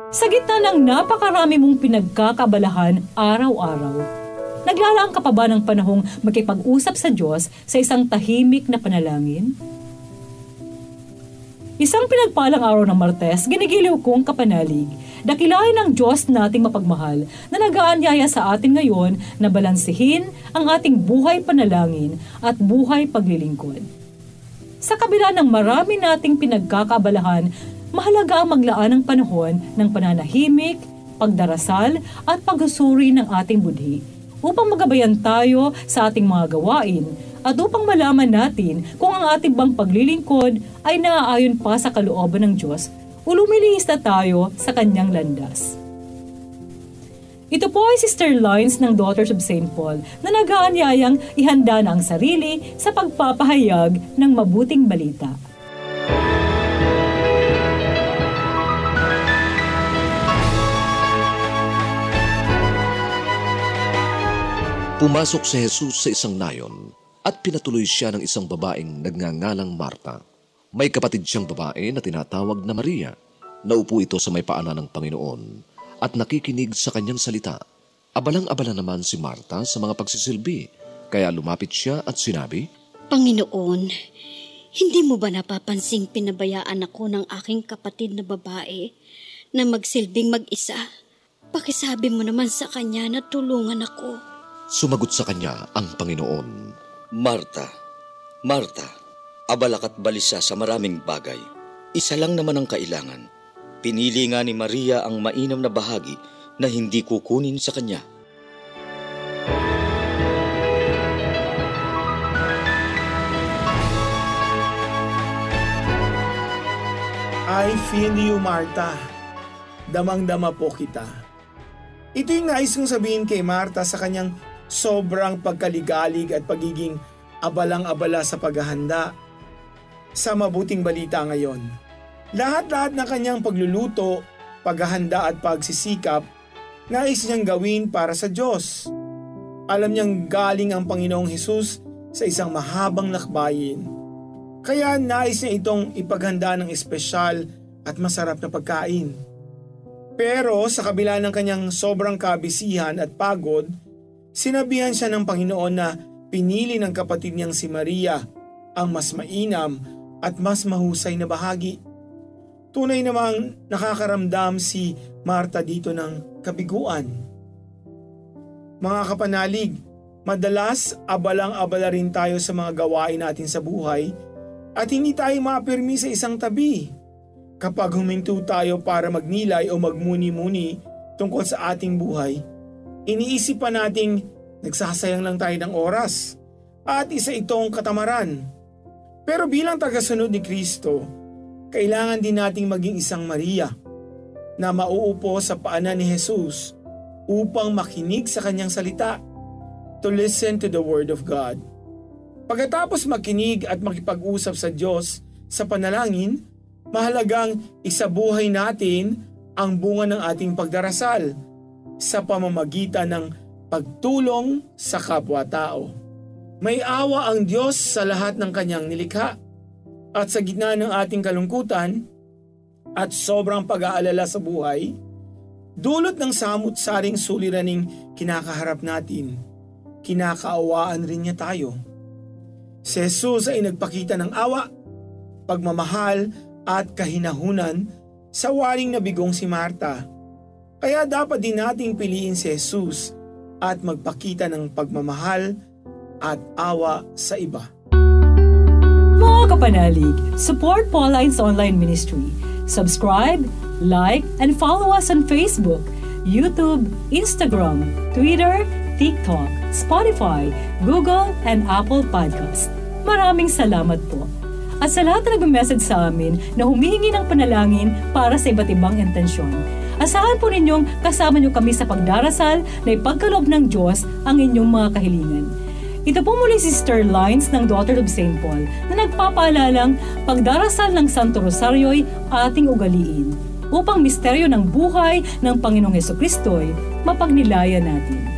Sa gitna ng napakarami mong pinagkakabalahan araw-araw, naglalaan ka pa ba ng panahong makipag-usap sa Diyos sa isang tahimik na panalangin? Isang pinagpalang araw ng Martes, ginigiliw kong kapanalig. Dakilain ng Diyos nating mapagmahal na nag-aanyaya sa atin ngayon na balansehin ang ating buhay panalangin at buhay paglilingkod. Sa kabila ng marami nating pinagkakabalahan, mahalaga ang maglaan ng panahon ng pananahimik, pagdarasal at pagsusuri ng ating budhi upang magabayan tayo sa ating mga gawain at upang malaman natin kung ang ating bang paglilingkod ay naaayon pa sa kalooban ng Diyos o lumilihis na tayo sa kanyang landas. Ito po ay Sister Lines ng Daughters of St. Paul na nag-aanyayang ihanda na ang sarili sa pagpapahayag ng mabuting balita. Pumasok si Jesus sa isang nayon at pinatuloy siya ng isang babaeng nagngangalang Marta. May kapatid siyang babae na tinatawag na Maria. Naupo ito sa may paanan ng Panginoon at nakikinig sa kanyang salita. Abalang-abala naman si Marta sa mga pagsisilbi, kaya lumapit siya at sinabi, Panginoon, hindi mo ba napapansing pinabayaan ako ng aking kapatid na babae na magsilbing mag-isa? Pakisabi mo naman sa kanya na tulungan ako. Sumagot sa kanya ang Panginoon, Marta, Marta, abalak at balisa sa maraming bagay. Isa lang naman ang kailangan. Pinili nga ni Maria ang mainam na bahagi na hindi kukunin sa kanya. I feel you, Marta. Damang-dama po kita. Ito yung nais kong sabihin kay Marta sa kanyang sobrang pagkaligalig at pagiging abalang-abala sa paghahanda sa mabuting balita ngayon. Lahat-lahat ng kanyang pagluluto, paghahanda at pagsisikap, nais niyang gawin para sa Diyos. Alam niyang galing ang Panginoong Hesus sa isang mahabang lakbayin. Kaya nais niya itong ipaghanda ng espesyal at masarap na pagkain. Pero sa kabila ng kanyang sobrang kabisihan at pagod, sinabihan siya ng Panginoon na pinili ng kapatid niyang si Maria ang mas mainam at mas mahusay na bahagi. Tunay namang nakakaramdam si Marta dito ng kabiguan. Mga kapanalig, madalas abalang-abala rin tayo sa mga gawain natin sa buhay at hindi tayo mapirmi sa isang tabi. Kapag huminto tayo para magnilay o magmuni-muni tungkol sa ating buhay, iniisip pa nating nagsasayang lang tayo ng oras at isa itong katamaran. Pero bilang tagasunod ni Kristo, kailangan din nating maging isang Maria na mauupo sa paanan ni Jesus upang makinig sa kanyang salita, to listen to the Word of God. Pagkatapos makinig at makipag-usap sa Diyos sa panalangin, mahalagang isabuhay natin ang bunga ng ating pagdarasal sa pamamagitan ng pagtulong sa kapwa-tao. May awa ang Diyos sa lahat ng kanyang nilikha at sa gitna ng ating kalungkutan at sobrang pag-aalala sa buhay, dulot ng samut-saring suliraning kinakaharap natin, kinakaawaan rin niya tayo. Si Jesus ay nagpakita ng awa, pagmamahal at kahinahunan sa waring nabigong si Marta. Kaya dapat din nating piliin si Jesus at magpakita ng pagmamahal at awa sa iba. Mga kapanalig, support Pauline's online ministry. Subscribe, like, and follow us on Facebook, YouTube, Instagram, Twitter, TikTok, Spotify, Google, and Apple Podcast. Maraming salamat po. At sa lahat na nag-message sa amin na humihingi ng panalangin para sa iba't ibang intensyon, asahan po ninyong kasama niyo kami sa pagdarasal na ipagkaloob ng Diyos ang inyong mga kahilingan. Ito po muli si Sister Lines ng Daughters of St. Paul na nagpapaalalang pagdarasal ng Santo Rosario'y ating ugaliin upang misteryo ng buhay ng Panginoong Hesukristo'y mapagnilayan natin.